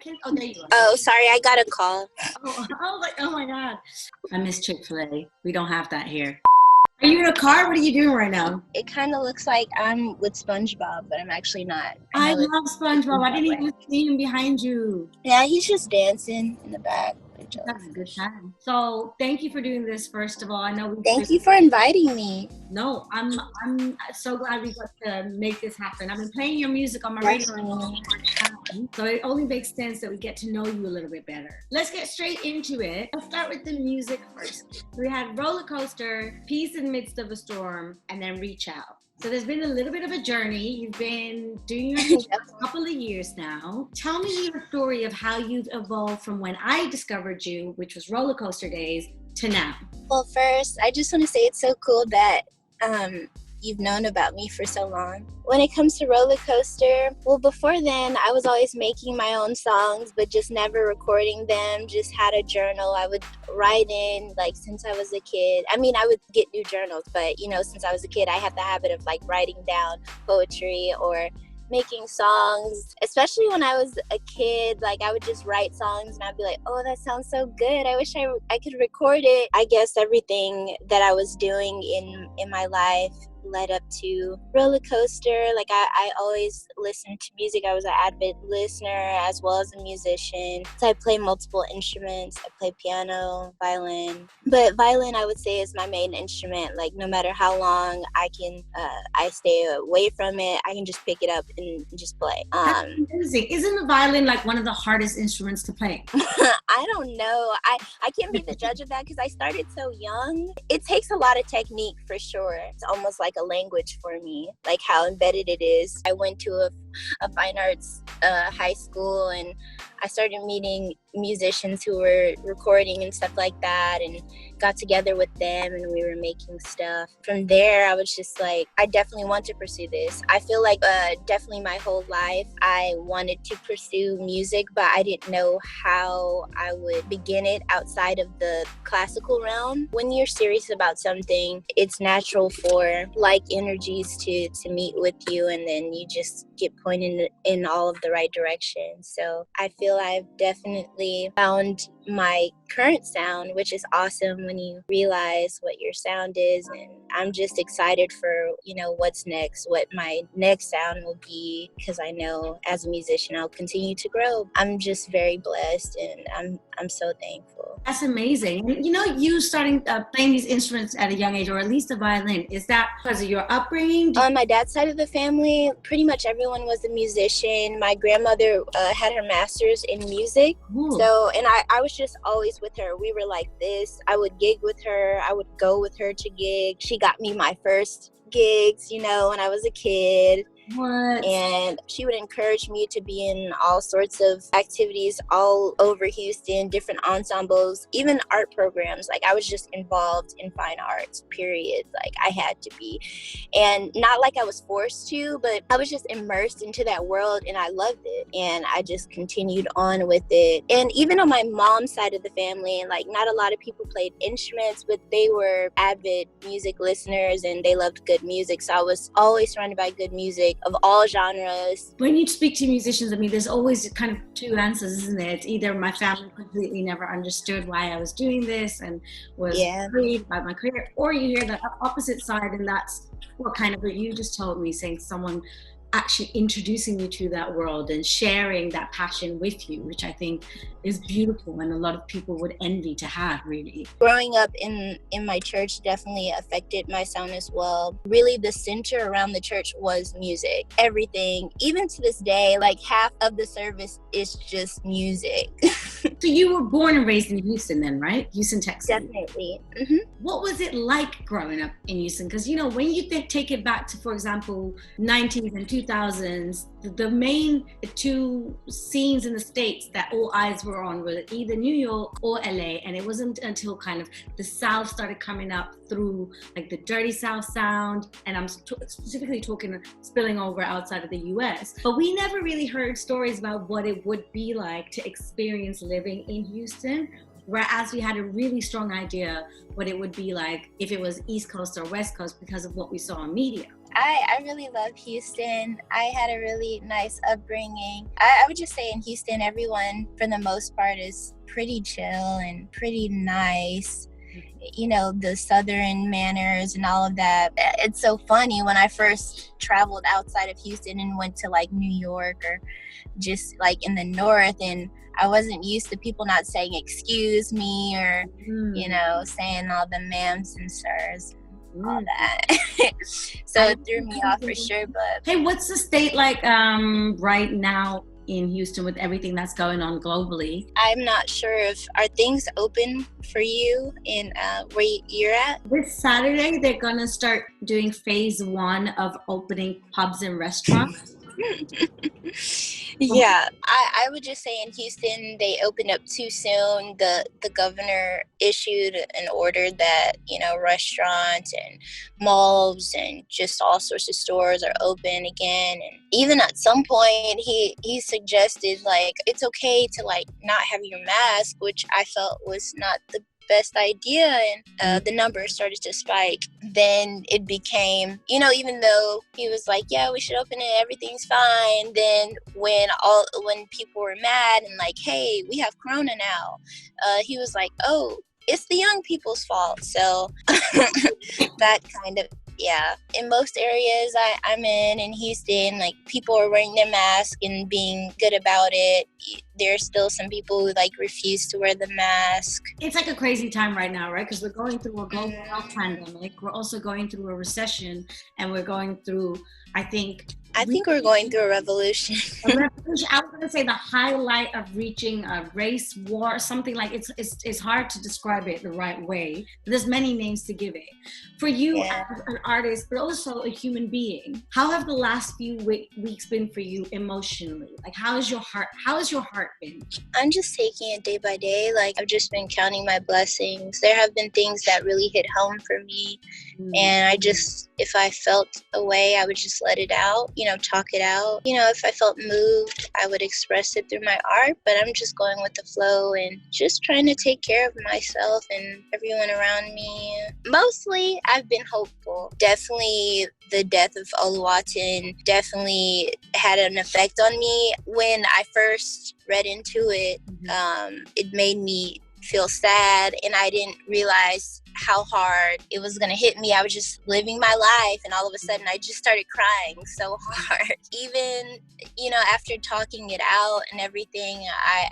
second. Oh, there you are. Oh, sorry, I got a call. Oh, I was like, oh my God. I miss Chick-fil-A. We don't have that here. Are you in a car? What are you doing right now? It kind of looks like I'm with SpongeBob, but I'm actually not. I love SpongeBob. I didn't even see him behind you. Yeah, he's just dancing in the back. That's a good time. So thank you for doing this, first of all. I know Thank you for inviting me. No, I'm so glad we got to make this happen. I've been playing your music on my radio, so it only makes sense that we get to know you a little bit better. Let's get straight into it. Let's start with the music first. We had Roller Coaster, Peace in the Midst of a Storm, and then Reach Out. So there's been a little bit of a journey. You've been doing your thing for a couple of years now. Tell me your story of how you've evolved from when I discovered you, which was Roller Coaster days, to now. Well, first, I just want to say it's so cool that you've known about me for so long. When it comes to Roller Coaster, well, before then, I was always making my own songs, but just never recording them, just had a journal. I would write in, like, since I was a kid. I mean, I would get new journals, but, you know, since I was a kid, I had the habit of, like, writing down poetry or making songs. Especially when I was a kid, like, I would just write songs and I'd be like, oh, that sounds so good. I wish I could record it. I guess everything that I was doing in my life led up to Roller Coaster. Like, I always listened to music. I was an avid listener as well as a musician. So I play multiple instruments. I play piano, violin. But violin, I would say, is my main instrument. Like, no matter how long I stay away from it, I can just pick it up and just play. That's amazing. Isn't the violin like one of the hardest instruments to play? I don't know. I can't be the judge of that because I started so young. It takes a lot of technique for sure. It's almost like a language for me, like how embedded it is. I went to a fine arts high school, and I started meeting musicians who were recording and stuff like that, and got together with them, and we were making stuff. From there, I was just like, I definitely want to pursue this. I feel like definitely my whole life I wanted to pursue music, but I didn't know how I would begin it outside of the classical realm. When you're serious about something, it's natural for like energies to meet with you, and then you just get pointed in all of the right directions. So I feel I've definitely found my current sound, which is awesome when you realize what your sound is. And I'm just excited for, you know, what's next, what my next sound will be, because I know as a musician I'll continue to grow. I'm just very blessed, and I'm so thankful. That's amazing. You know, you starting playing these instruments at a young age, or at least the violin, is that because of your upbringing? On my dad's side of the family, pretty much everyone was a musician. My grandmother had her master's in music. Ooh. So, and I was just always with her. We were like this. I would gig with her. I would go with her to gig. She got me my first gigs, you know, when I was a kid. What? And she would encourage me to be in all sorts of activities all over Houston, different ensembles, even art programs. Like, I was just involved in fine arts, period. Like, I had to be. And not like I was forced to, but I was just immersed into that world, and I loved it. And I just continued on with it. And even on my mom's side of the family, and like, not a lot of people played instruments, but they were avid music listeners and they loved good music. So I was always surrounded by good music of all genres. When you speak to musicians, I mean, there's always kind of two answers, isn't there? It's either my family completely never understood why I was doing this and was worried about my career, or you hear the opposite side, and that's what kind of what you just told me, saying someone actually introducing you to that world and sharing that passion with you, which I think is beautiful and a lot of people would envy to have, really. Growing up in my church definitely affected my sound as well. Really, the center around the church was music. Everything, even to this day, like half of the service is just music. So you were born and raised in Houston then, right? Houston, Texas. Definitely. Mm-hmm. What was it like growing up in Houston? Because, you know, when you take it back to, for example, 90s and 2000s, the two scenes in the States that all eyes were on were either New York or LA. And it wasn't until kind of the South started coming up through like the Dirty South sound. And I'm specifically talking spilling over outside of the US. But we never really heard stories about what it would be like to experience living in Houston. Whereas we had a really strong idea what it would be like if it was East Coast or West Coast because of what we saw on media. I really love Houston. I had a really nice upbringing. I would just say in Houston, everyone, for the most part, is pretty chill and pretty nice. You know, the Southern manners and all of that. It's so funny when I first traveled outside of Houston and went to like New York or just like in the North, and I wasn't used to people not saying excuse me or, you know, saying all the ma'ams and sirs. All that. So it threw me off for sure. But hey, what's the state like right now in Houston with everything that's going on globally? I'm not sure if are things open for you in where you're at. This Saturday they're gonna start doing phase 1 of opening pubs and restaurants. Yeah, I would just say in Houston they opened up too soon. The governor issued an order that, you know, restaurants and malls and just all sorts of stores are open again. And even at some point he suggested like it's okay to like not have your mask, which I felt was not the best idea, and the numbers started to spike. Then it became, you know, even though he was like, yeah, we should open it, everything's fine, then when people were mad and like, hey, we have corona now, he was like, oh, it's the young people's fault. So that kind of, yeah, in most areas I'm in Houston, like people are wearing their mask and being good about it. There's still some people who like refuse to wear the mask. It's like a crazy time right now, right? Because we're going through a global health pandemic. We're also going through a recession, and we're going through, I think we're going through a revolution. I was going to say the highlight of reaching a race war, something like it's hard to describe it the right way. There's many names to give it. For you as an artist, but also a human being, how have the last few weeks been for you emotionally? Like, how has your heart been? I'm just taking it day by day. Like, I've just been counting my blessings. There have been things that really hit home for me. And I just, if I felt a way, I would just let it out, you know, talk it out. You know, if I felt moved, I would express it through my art, but I'm just going with the flow and just trying to take care of myself and everyone around me. Mostly, I've been hopeful. Definitely the death of Oluwatan definitely had an effect on me. When I first read into it, it made me feel sad, and I didn't realize how hard it was gonna hit me. I was just living my life, and all of a sudden I just started crying so hard. Even, you know, after talking it out and everything,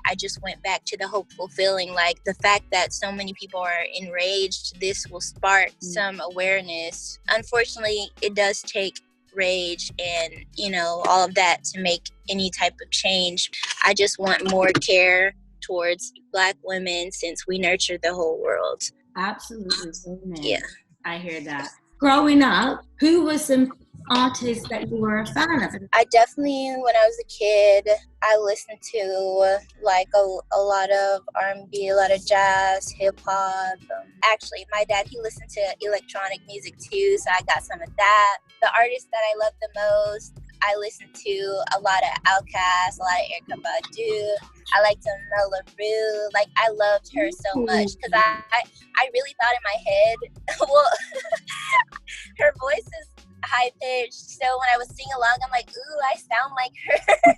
I just went back to the hopeful feeling, like the fact that so many people are enraged, this will spark some awareness. Unfortunately, it does take rage and, you know, all of that to make any type of change. I just want more care towards Black women, since we nurture the whole world. Absolutely. Amen. Yeah. I hear that. Growing up, who was some artists that you were a fan of? I definitely, when I was a kid, I listened to like a lot of R&B, a lot of jazz, hip hop. Actually, my dad, he listened to electronic music too, so I got some of that. The artist that I love the most, I listened to a lot of Outkast, a lot of Erykah Badu. I liked Mel LaRue. Like, I loved her so much because I really thought in my head, well, her voice is high pitched. So when I was singing along, I'm like, ooh, I sound like her.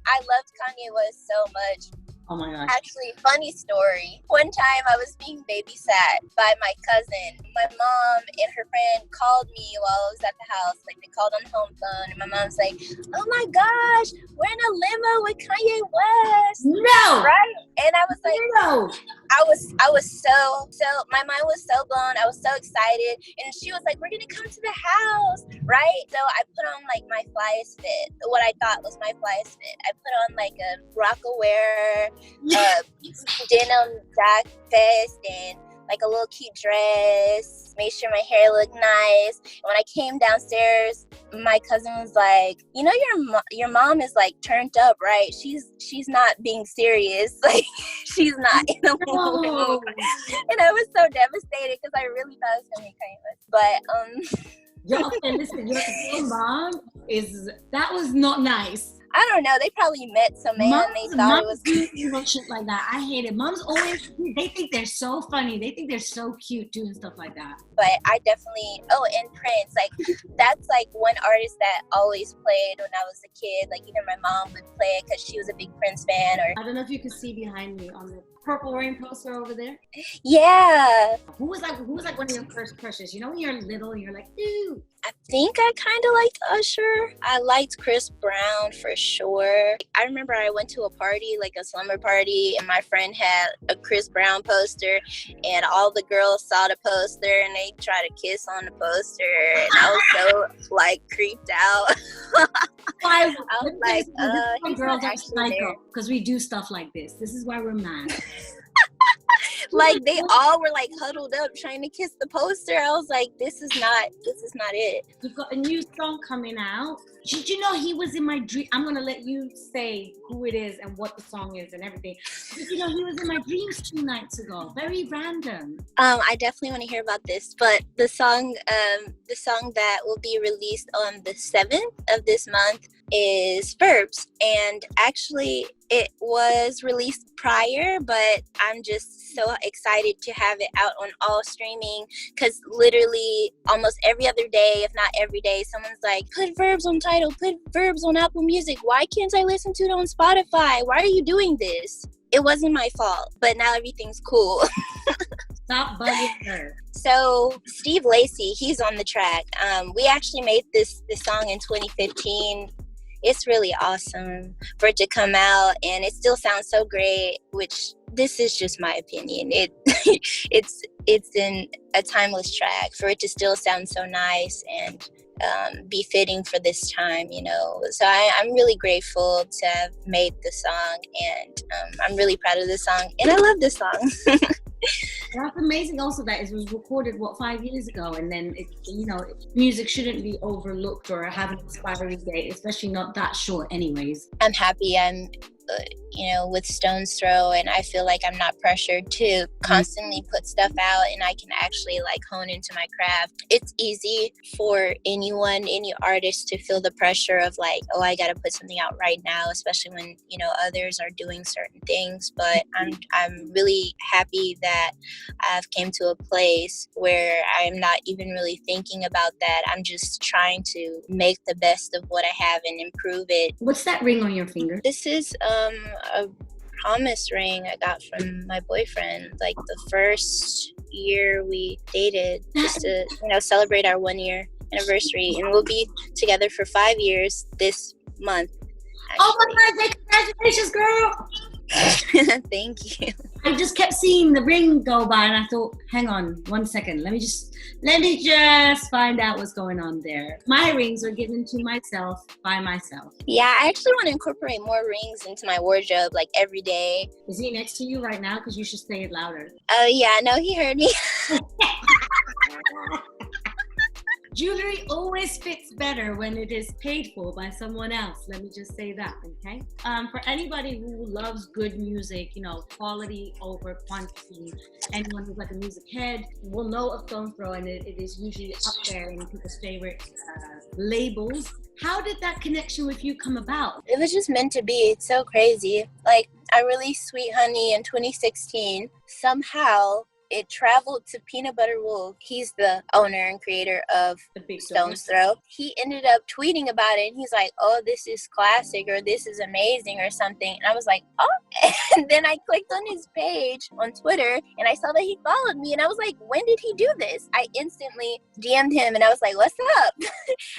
I loved Kanye West so much. Oh my gosh. Actually, funny story. One time I was being babysat by my cousin. My mom and her friend called me while I was at the house. Like, they called on home phone, and my mom's like, oh my gosh, we're in a limo with Kanye West. No! Right? And I was like, no! I was so, my mind was so blown. I was so excited. And she was like, we're going to come to the house, right? So I put on like my flyest fit, what I thought was my flyest fit. I put on like a Rocawear, denim jack vest, and like a little cute dress, made sure my hair looked nice. And when I came downstairs, my cousin was like, you know, your mom is like turned up, right? She's not being serious. Like, she's not in a mood. And I was so devastated because I really thought it was going to be Kanye West. But, Okay, listen, your mom that was not nice. I don't know. They probably met some man Moms, and they thought it was do shit like that. I hate it. Moms always, they think they're so funny. They think they're so cute doing stuff like that. But I definitely, and Prince, like, that's like one artist that always played when I was a kid. Like, even my mom would play it because she was a big Prince fan. Or I don't know if you can see behind me on the Purple Rain poster over there. Yeah. Who was like one of your first crushes? You know, when you're little and you're like, ooh. I think I kind of liked Usher. I liked Chris Brown for sure. I remember I went to a party, like a slumber party, and my friend had a Chris Brown poster, and all the girls saw the poster and they tried to kiss on the poster, and I was so like creeped out. Why? I was like, he's girls not are actually there. psycho because we do stuff like this. This is why we're mad. Like, they all were like huddled up trying to kiss the poster. I was like, this is not it. You've got a new song coming out. Did you know he was in my dream? I'm gonna let you say who it is and what the song is and everything. Did you know he was in my dreams 2 nights ago? Very random. I definitely want to hear about this, but the song that will be released on the 7th of this month is Verbs, and actually it was released prior, but I'm just so excited to have it out on all streaming, because literally almost every other day, if not every day, someone's like, put Verbs on Tidal, put Verbs on Apple Music, why can't I listen to it on Spotify, why are you doing this? It wasn't my fault, but now everything's cool. Stop bugging her. So Steve Lacy, he's on the track. We actually made this song in 2015. It's really awesome for it to come out, and it still sounds so great, which this is just my opinion. It's in a timeless track for it to still sound so nice and be fitting for this time, you know. So I'm really grateful to have made the song, and I'm really proud of the song, and I love this song. That's amazing also that it was recorded, 5 years ago, and then, music shouldn't be overlooked or have an expiry date, especially not that short anyways. I'm happy I'm with Stone's Throw, and I feel like I'm not pressured to constantly put stuff out, and I can actually like hone into my craft. It's easy for any artist to feel the pressure of like, oh, I gotta put something out right now, especially when others are doing certain things. But I'm really happy that I've came to a place where I'm not even really thinking about that. I'm just trying to make the best of what I have and improve it. What's that ring on your finger? This is a promise ring I got from my boyfriend, like the first year we dated, just to celebrate our 1-year anniversary, and we'll be together for 5 years this month, actually. Oh my God, congratulations, girl. Thank you. I just kept seeing the ring go by, and I thought, hang on 1 second, let me just find out what's going on there. My rings were given to myself by myself. Yeah, I actually want to incorporate more rings into my wardrobe, like every day. Is he next to you right now? Because you should say it louder. Oh yeah, no, he heard me. Jewelry always fits better when it is paid for by someone else. Let me just say that, okay? For anybody who loves good music, quality over quantity, anyone who's like a music head will know of Stone's Throw, and it is usually up there in people's favorite labels. How did that connection with you come about? It was just meant to be. It's so crazy. Like, I released Sweet Honey in 2016. Somehow, it traveled to Peanut Butter Wolf. He's the owner and creator of Stone's Throw. He ended up tweeting about it, and he's like, oh, this is classic, or this is amazing, or something. And I was like, oh. And then I clicked on his page on Twitter, and I saw that he followed me, and I was like, when did he do this? I instantly DM'd him, and I was like, what's up?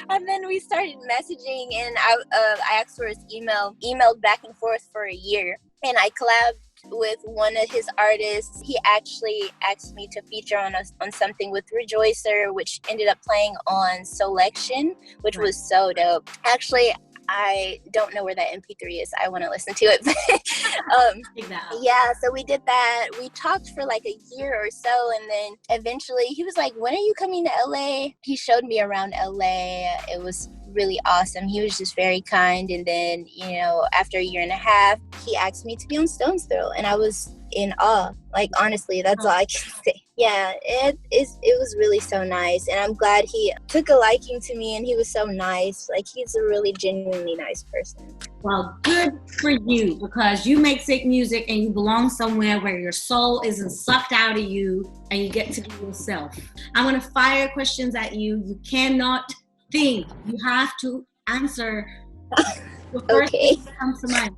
And then we started messaging, and I asked for his emailed back and forth for a year. And I collabed with one of his artists. He actually asked me to feature on something with Rejoicer, which ended up playing on Selection, which was so dope. Actually, I don't know where that MP3 is. I want to listen to it. Yeah, so we did that. We talked for like a year or so, and then eventually he was like, when are you coming to LA? He showed me around LA. It was really awesome. He was just very kind. And then, after a year and a half, he asked me to be on Stone's Throw, and I was in awe. Like, honestly, that's all I can say. Yeah, it was really so nice, and I'm glad he took a liking to me, and he was so nice. Like, he's a really genuinely nice person. Well, good for you, because you make sick music and you belong somewhere where your soul isn't sucked out of you and you get to be yourself. I'm going to fire questions at you. You cannot think. You have to answer the first thing that comes to mind.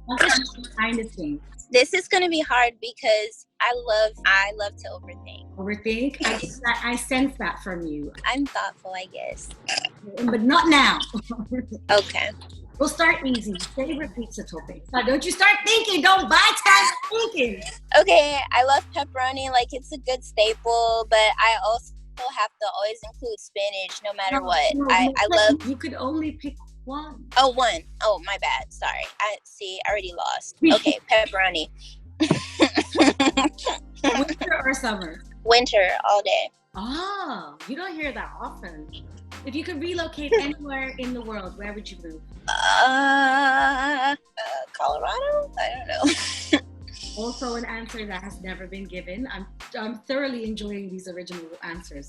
Kind of thing. This is going to be hard because I love to overthink. Overthink? I sense that from you. I'm thoughtful, I guess. But not now. Okay. We'll start easy. Favorite pizza topping. Now, don't you start thinking. Don't buy time thinking. Okay, I love pepperoni. Like, it's a good staple, but I also have to always include spinach no matter what. I love... You could only pick one. Oh, one. Oh, my bad. Sorry. I already lost. Okay, pepperoni. Winter or summer? Winter, all day. Oh, you don't hear that often. If you could relocate anywhere in the world, where would you move? Colorado? I don't know. Also an answer that has never been given. I'm thoroughly enjoying these original answers.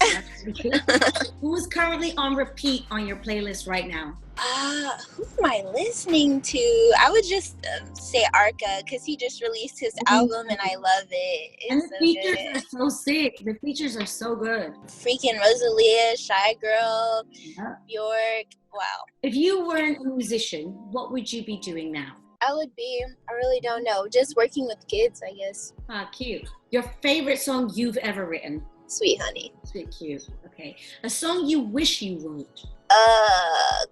Who's currently on repeat on your playlist right now? Who am I listening to? I would just say Arca, because he just released his album and I love it. It's and the so features good. are so sick. The features are so good. Freaking Rosalia, Shy Girl, Bjork. Wow. If you weren't a musician, what would you be doing now? I really don't know. Just working with kids, I guess. Ah, cute. Your favorite song you've ever written? Sweet Honey. Sweet, cute. Okay. A song you wish you wrote?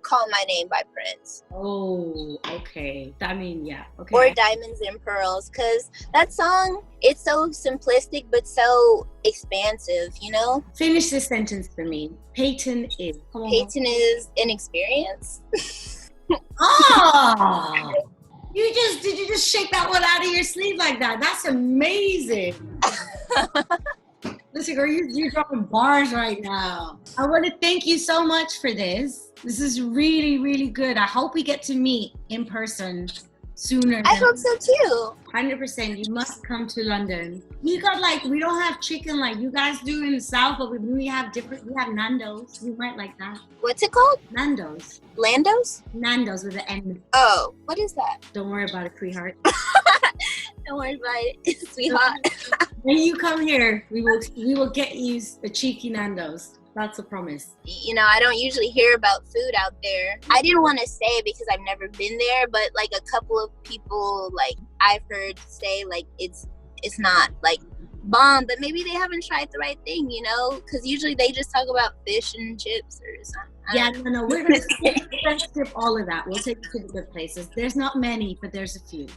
Call My Name by Prince. Oh, okay. I mean, yeah. Okay. Or Diamonds and Pearls, because that song, it's so simplistic but so expansive, you know? Finish this sentence for me. Peyton is. Peyton is an experience. Oh! Did you just shake that one out of your sleeve like that? That's amazing. Listen, girl, you're dropping bars right now. I want to thank you so much for this. This is really, really good. I hope we get to meet in person sooner. I hope so too. 100%. You must come to London. We don't have chicken like you guys do in the South, but we have Nando's. We might like that. What's it called? Nando's. Lando's? Nando's with an N. Oh, what is that? Don't worry about it, sweetheart. Don't worry about it, sweetheart. When you come here, we will get you a cheeky Nando's. That's a promise. You know, I don't usually hear about food out there. I didn't want to say because I've never been there, but like a couple of people like I've heard say like it's not like bomb, but maybe they haven't tried the right thing, you know? Because usually they just talk about fish and chips or something. Yeah, no, we're gonna skip all of that. We'll take you to the good places. There's not many, but there's a few.